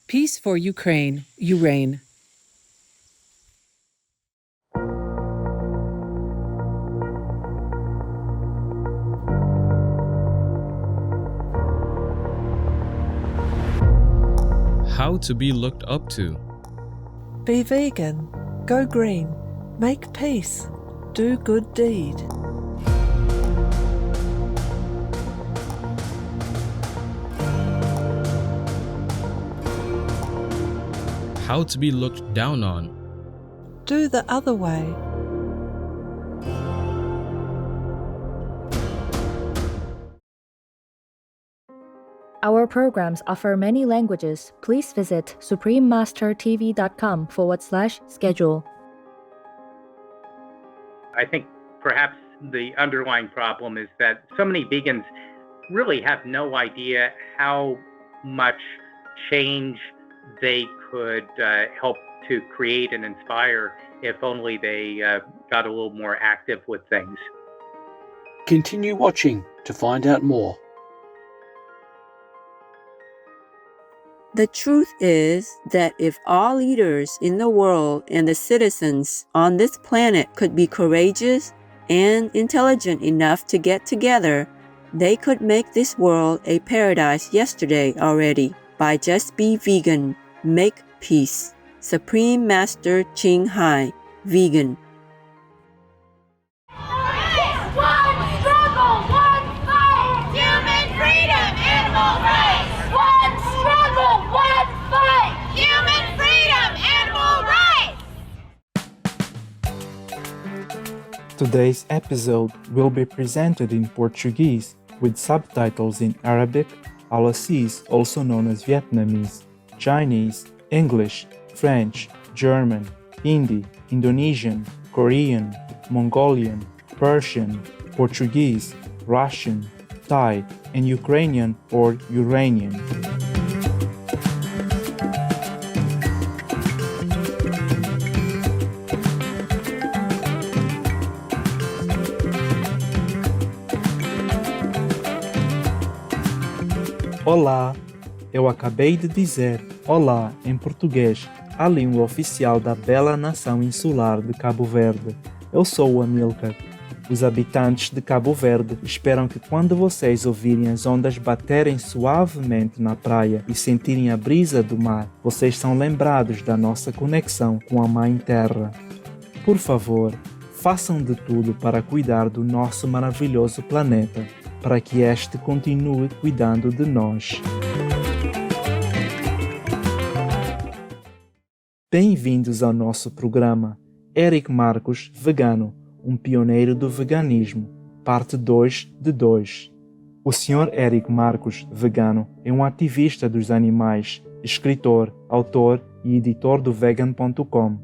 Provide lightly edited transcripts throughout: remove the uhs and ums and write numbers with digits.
Peace for Ukraine, you reign. How to be looked up to. Be vegan, go green, make peace, do good deed. How to be looked down on. Do the other way. Our programs offer many languages. Please visit suprememastertv.com/schedule. I think perhaps the underlying problem is that so many vegans really have no idea how much change they could help to create and inspire if only they got a little more active with things. Continue watching to find out more. The truth is that if all leaders in the world and the citizens on this planet could be courageous and intelligent enough to get together, they could make this world a paradise yesterday already. By just be vegan, make peace. Supreme Master Ching Hai, vegan. Today's episode will be presented in Portuguese with subtitles in Arabic, Aulacese, also known as Vietnamese, Chinese, English, French, German, Hindi, Indonesian, Korean, Mongolian, Persian, Portuguese, Russian, Thai, and Ukrainian or Uranian. Olá! Eu acabei de dizer olá em português, a língua oficial da bela nação insular de Cabo Verde. Eu sou o Amilcar. Os habitantes de Cabo Verde esperam que quando vocês ouvirem as ondas baterem suavemente na praia e sentirem a brisa do mar, vocês são lembrados da nossa conexão com a Mãe Terra. Por favor, façam de tudo para cuidar do nosso maravilhoso planeta, para que este continue cuidando de nós. Bem-vindos ao nosso programa Erik Marcos, vegano, um pioneiro do veganismo, parte 2 de 2. O Sr. Erik Marcos, vegano, é um ativista dos animais, escritor, autor e editor do vegan.com.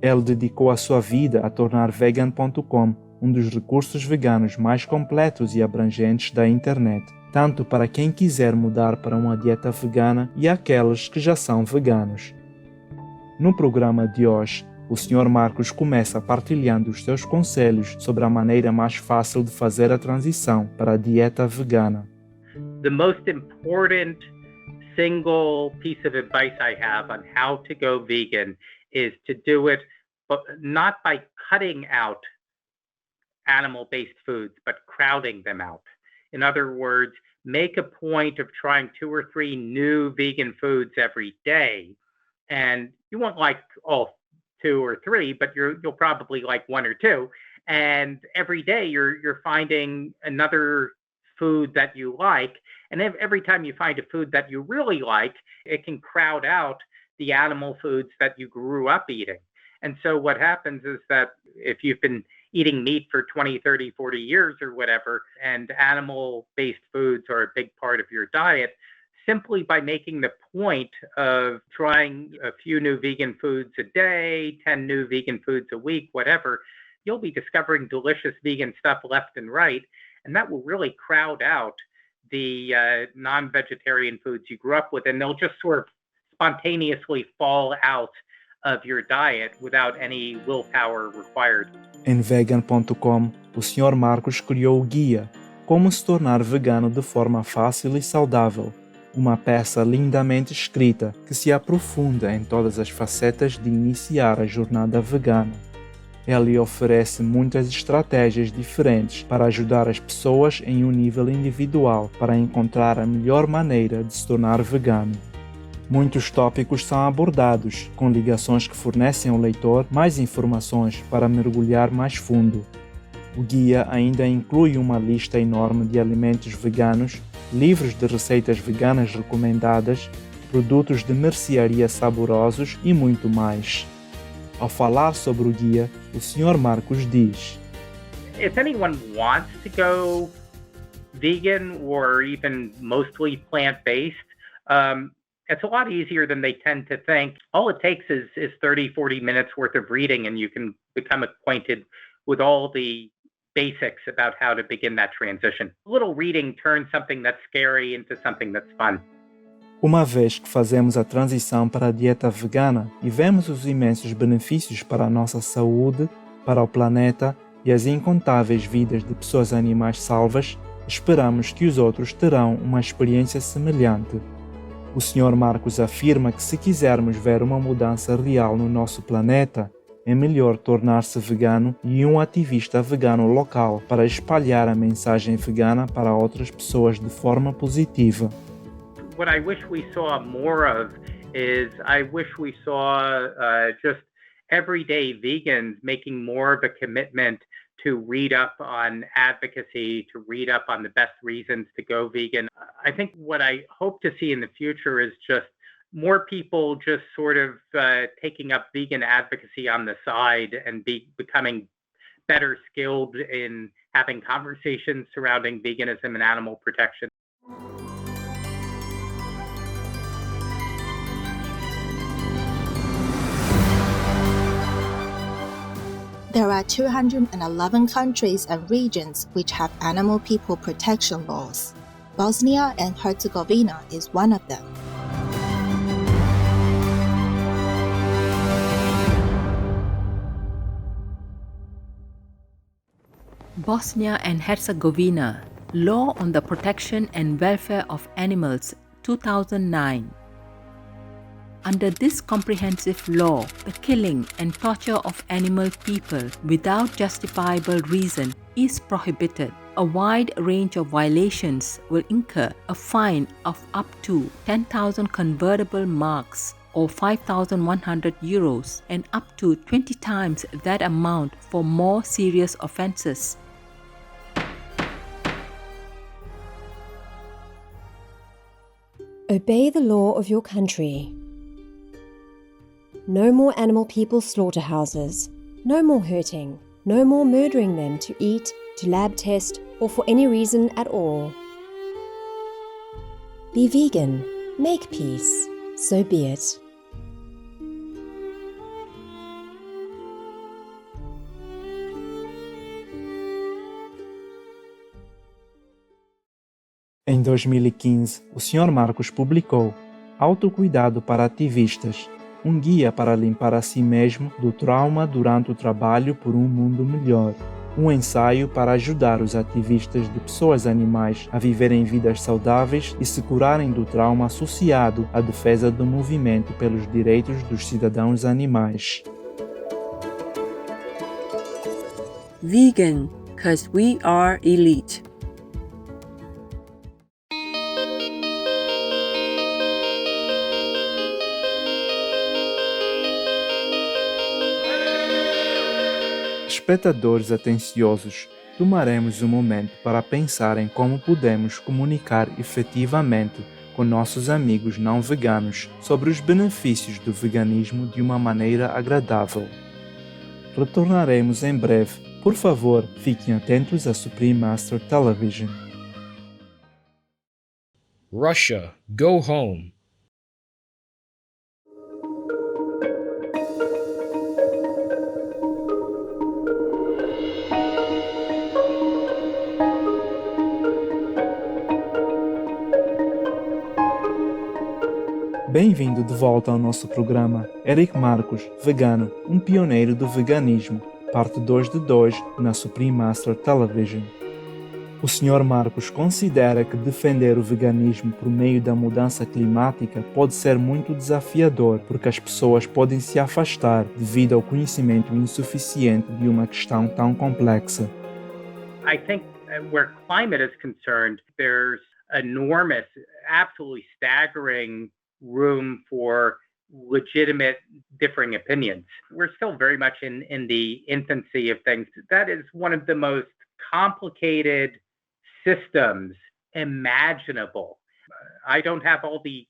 Ele dedicou a sua vida a tornar vegan.com um dos recursos veganos mais completos e abrangentes da internet, tanto para quem quiser mudar para uma dieta vegana e aqueles que já são veganos. No programa de hoje, o Sr. Marcos começa partilhando os seus conselhos sobre a maneira mais fácil de fazer a transição para a dieta vegana. The most important single piece of advice I have on how to go vegan is to do it, but not by cutting out animal-based foods, but crowding them out. In other words, make a point of trying 2 or 3 new vegan foods every day. And you won't like all 2 or 3, but you'll probably like 1 or 2. And every day you're finding another food that you like. And every time you find a food that you really like, it can crowd out the animal foods that you grew up eating. And so what happens is that if you've been eating meat for 20, 30, 40 years or whatever, and animal-based foods are a big part of your diet, simply by making the point of trying a few new vegan foods a day, 10 new vegan foods a week, whatever, you'll be discovering delicious vegan stuff left and right, and that will really crowd out the non-vegetarian foods you grew up with, and they'll just sort of spontaneously fall out of your diet without any willpower required. Em vegan.com, o Sr. Marcos criou o guia Como se tornar vegano de forma fácil e saudável, uma peça lindamente escrita que se aprofunda em todas as facetas de iniciar a jornada vegana. Ele oferece muitas estratégias diferentes para ajudar as pessoas em um nível individual para encontrar a melhor maneira de se tornar vegano. Muitos tópicos são abordados, com ligações que fornecem ao leitor mais informações para mergulhar mais fundo. O guia ainda inclui uma lista enorme de alimentos veganos, livros de receitas veganas recomendadas, produtos de mercearia saborosos e muito mais. Ao falar sobre o guia, o Sr. Marcos diz: If anyone wants to go vegan or even mostly plant-based, it's a lot easier than they tend to think. All it takes is 30, 40 minutes worth of reading, and you can become acquainted with all the basics about how to begin that transition. A little reading turns something that's scary into something that's fun. Uma vez que fazemos a transição para a dieta vegana e vemos os imensos benefícios para a nossa saúde, para o planeta e as incontáveis vidas de pessoas e animais salvas, esperamos que os outros terão uma experiência semelhante. O Sr. Marcos afirma que se quisermos ver uma mudança real no nosso planeta, é melhor tornar-se vegano e um ativista vegano local para espalhar a mensagem vegana para outras pessoas de forma positiva. What I wish we saw more of is I wish we saw just everyday vegans making more of a commitment to read up on advocacy, to read up on the best reasons to go vegan. I think what I hope to see in the future is just more people just sort of taking up vegan advocacy on the side and becoming better skilled in having conversations surrounding veganism and animal protection. There are 211 countries and regions which have animal people protection laws. Bosnia and Herzegovina is one of them. Bosnia and Herzegovina, Law on the Protection and Welfare of Animals, 2009. Under this comprehensive law, the killing and torture of animal people without justifiable reason is prohibited. A wide range of violations will incur a fine of up to 10,000 convertible marks or 5,100 euros and up to 20 times that amount for more serious offenses. Obey the law of your country. No more animal people slaughterhouses. No more hurting. No more murdering them to eat, to lab test, or for any reason at all. Be vegan. Make peace. So be it. Em 2015, o Sr. Marcos publicou Autocuidado para Ativistas, um guia para limpar a si mesmo do trauma durante o trabalho por um mundo melhor. Um ensaio para ajudar os ativistas de pessoas e animais a viverem vidas saudáveis e se curarem do trauma associado à defesa do movimento pelos direitos dos cidadãos animais. Vegan, 'cause we are elite. Espectadores atenciosos, tomaremos um momento para pensar em como podemos comunicar efetivamente com nossos amigos não veganos sobre os benefícios do veganismo de uma maneira agradável. Retornaremos em breve. Por favor, fiquem atentos à Supreme Master Television. Russia, go home. Bem-vindo de volta ao nosso programa Erik Marcos, vegano, um pioneiro do veganismo, parte 2 de 2 na Supreme Master Television. O Sr. Marcos considera que defender o veganismo por meio da mudança climática pode ser muito desafiador, porque as pessoas podem se afastar devido ao conhecimento insuficiente de uma questão tão complexa. I think where climate is concerned, there's enormous, absolutely staggering room for legitimate differing opinions. We're still very much in the infancy of things. That is one of the most complicated systems imaginable. I don't have all the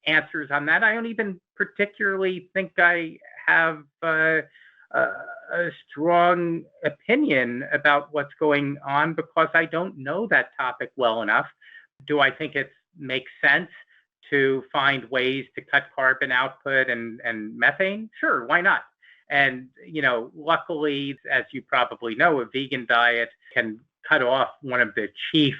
answers on that. I don't even particularly think I have a strong opinion about what's going on because I don't know that topic well enough. Do I think it makes sense to find ways to cut carbon output and methane? Sure, why not? And, luckily, as you probably know, a vegan diet can cut off one of the chief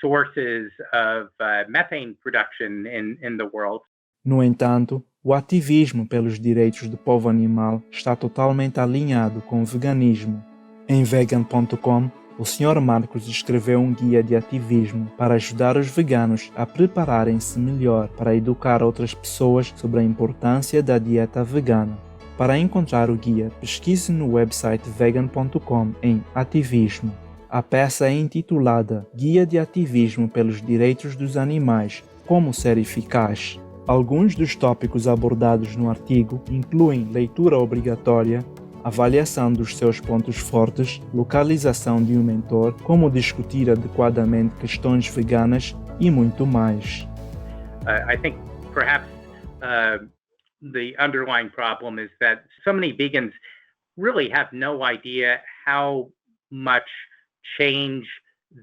sources of methane production in the world. No entanto, o ativismo pelos direitos do povo animal está totalmente alinhado com o veganismo. Em vegan.com, o Sr. Marcos escreveu um guia de ativismo para ajudar os veganos a prepararem-se melhor para educar outras pessoas sobre a importância da dieta vegana. Para encontrar o guia, pesquise no website vegan.com em ativismo. A peça é intitulada Guia de Ativismo pelos Direitos dos Animais, Como Ser Eficaz. Alguns dos tópicos abordados no artigo incluem leitura obrigatória, avaliação dos seus pontos fortes, localização de um mentor, como discutir adequadamente questões veganas e muito mais. I think perhaps the underlying problem is that so many vegans really have no idea how much change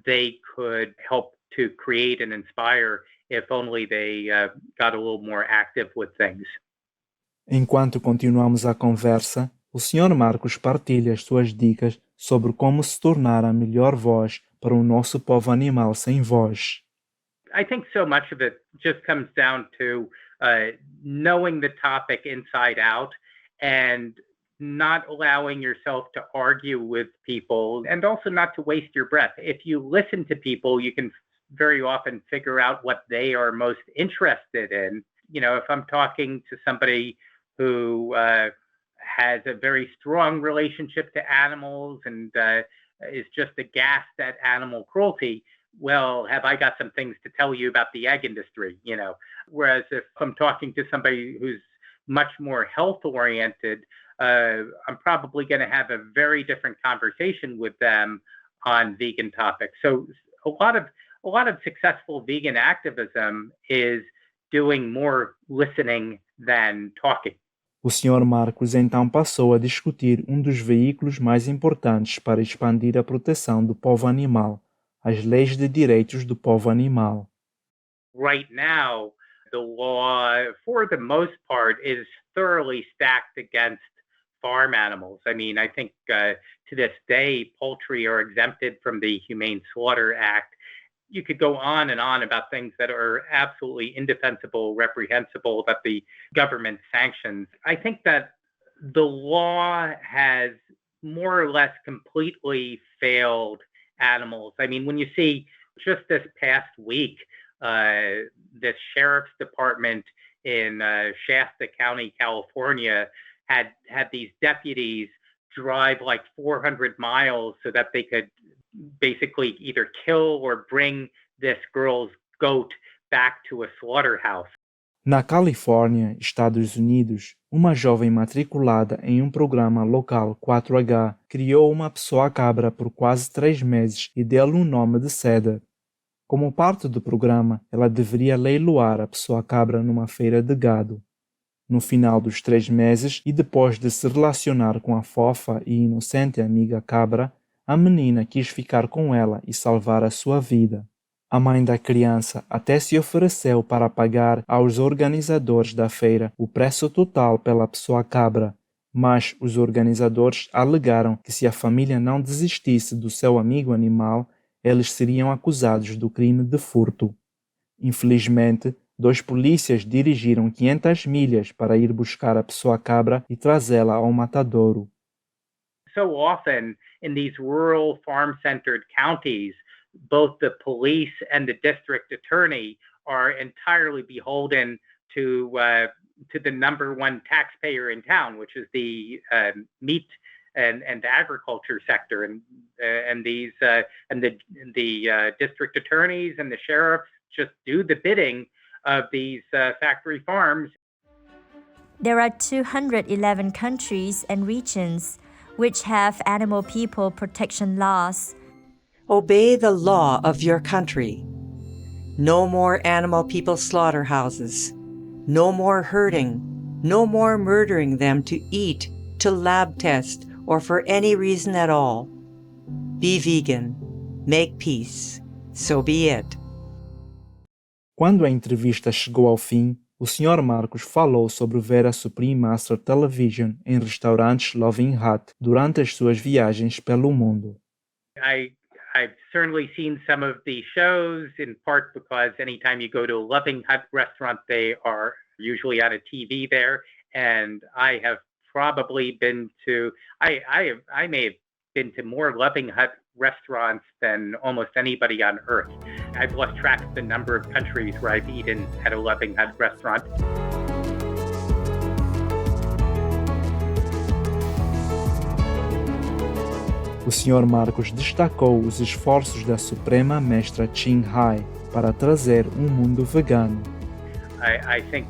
they could help to create and inspire if only they got a little more active with things. Enquanto continuamos a conversa, o Sr. Marcos partilha as suas dicas sobre como se tornar a melhor voz para o nosso povo animal sem voz. I think so much of it just comes down to knowing the topic inside out and not allowing yourself to argue with people and also not to waste your breath. If you listen to people, you can very often figure out what they are most interested in. If I'm talking to somebody who has a very strong relationship to animals and is just aghast at animal cruelty, well, have I got some things to tell you about the egg industry, Whereas if I'm talking to somebody who's much more health-oriented, I'm probably going to have a very different conversation with them on vegan topics. So a lot of successful vegan activism is doing more listening than talking. O Sr. Marcos então passou a discutir um dos veículos mais importantes para expandir a proteção do povo animal, as leis de direitos do povo animal. Right now, the law, for the most part, is thoroughly stacked against farm animals. I mean, I think to this day, poultry are exempted from the Humane Slaughter Act. You could go on and on about things that are absolutely indefensible, reprehensible, that the government sanctions. I think that the law has more or less completely failed animals. I mean, when you see just this past week, the sheriff's department in Shasta County, California, had these deputies drive like 400 miles so that they could basically either kill or bring this girl's goat back to a slaughterhouse. Na Califórnia, Estados Unidos, uma jovem matriculada em um programa local 4H criou uma pessoa-cabra por quase 3 meses e deu-lhe um nome de Cedar. Como parte do programa, ela deveria leiloar a pessoa-cabra numa feira de gado. No final dos 3 meses e depois de se relacionar com a fofa e inocente amiga cabra, a menina quis ficar com ela e salvar a sua vida. A mãe da criança até se ofereceu para pagar aos organizadores da feira o preço total pela pessoa-cabra, mas os organizadores alegaram que se a família não desistisse do seu amigo animal, eles seriam acusados do crime de furto. Infelizmente, 2 polícias dirigiram 500 milhas para ir buscar a pessoa-cabra e trazê-la ao matadouro. So often in these rural farm-centered counties, both the police and the district attorney are entirely beholden to the number one taxpayer in town, which is the meat and agriculture sector, and the district attorneys and the sheriffs just do the bidding of these factory farms. There are 211 countries and regions which have animal people protection laws. Obey the law of your country. No more animal people slaughterhouses. No more hurting. No more murdering them to eat, to lab test, or for any reason at all. Be vegan. Make peace. So be it. Quando a entrevista chegou ao fim, o Sr. Marcos falou sobre ver a Supreme Master Television em restaurantes Loving Hut durante as suas viagens pelo mundo. I've certainly seen some of the shows, in part because anytime you go to a Loving Hut restaurant, they are usually on a TV there. And I have probably been to, I may have been to more Loving Hut restaurants than almost anybody on earth. I've lost track of the number of countries where I've eaten at a Loving Hut restaurant. O Sr. Marcos destacou os esforços da Suprema Mestra Ching Hai para trazer mundo vegano. I think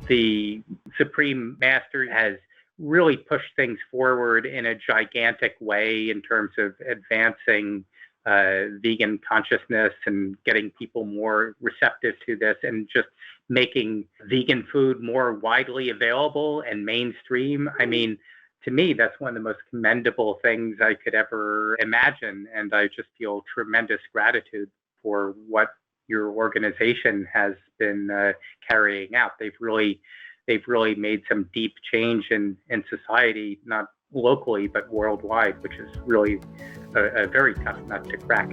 the Supreme Master has really pushed things forward in a gigantic way in terms of advancing vegan consciousness and getting people more receptive to this and just making vegan food more widely available and mainstream. I mean, to me, that's one of the most commendable things I could ever imagine. And I just feel tremendous gratitude for what your organization has been carrying out. They've really made some deep change in society, not locally, but worldwide, which is really a very tough nut to crack.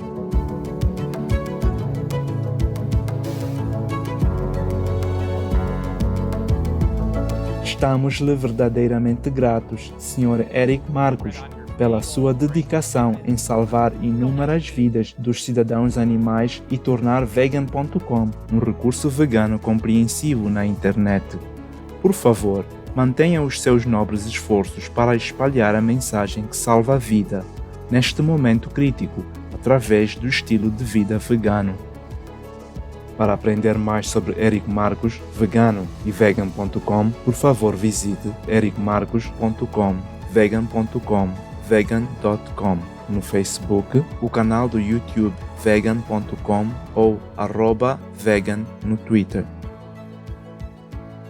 Estamos-lhe verdadeiramente gratos, Sr. Erik Marcos, pela sua dedicação em salvar inúmeras vidas dos cidadãos animais e tornar vegan.com um recurso vegano compreensivo na internet. Por favor, mantenha os seus nobres esforços para espalhar a mensagem que salva a vida, neste momento crítico, através do estilo de vida vegano. Para aprender mais sobre Erik Marcos, vegano e vegan.com, por favor visite erikmarcos.com, vegan.com, vegan.com, no Facebook, o canal do YouTube vegan.com ou @vegan no Twitter.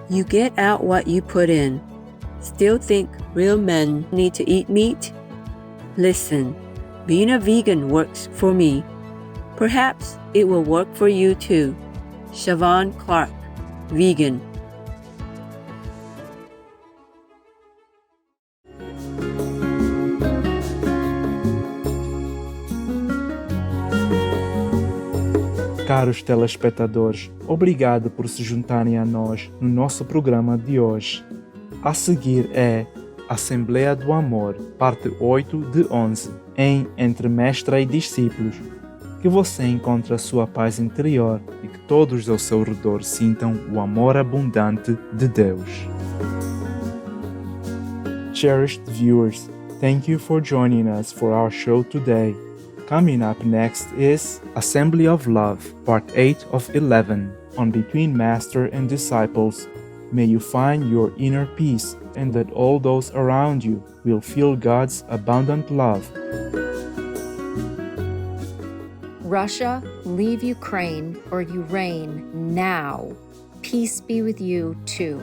You get out what you put in. Still think real men need to eat meat? Listen, being a vegan works for me. Perhaps it will work for you too. Siobhan Clark, vegan. Caros telespectadores, obrigado por se juntarem a nós no nosso programa de hoje. A seguir é Assembleia do Amor, parte 8 de 11, em Entre Mestra e Discípulos. Que você encontre a sua paz interior e que todos ao seu redor sintam o amor abundante de Deus. Cherished viewers, thank you for joining us for our show today. Coming up next is Assembly of Love, Part 8 of 11, on Between Master and Disciples. May you find your inner peace and that all those around you will feel God's abundant love. Russia, leave Ukraine or you reign now. Peace be with you too.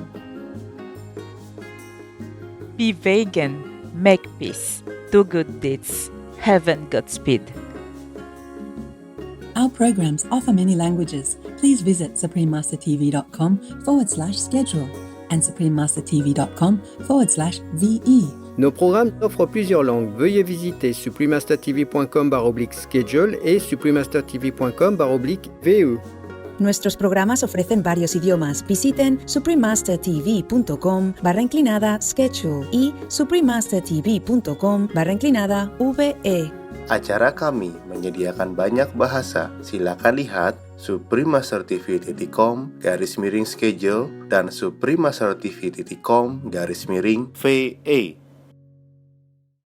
Be vegan, make peace, do good deeds. Heaven Godspeed. Our programs offer many languages. Please visit suprememastertv.com/schedule and suprememastertv.com/VE. Nos programmes offrent plusieurs langues. Veuillez visiter suprememastertv.com/schedule et suprememastertv.com/VE. Nuestros programas ofrecen varios idiomas. Visiten suprememastertv.com/schedule y suprememastertv.com/VE. Acara kami menyediakan banyak bahasa. Silakan lihat supremasertv.com/schedule dan supremasertv.com/VA.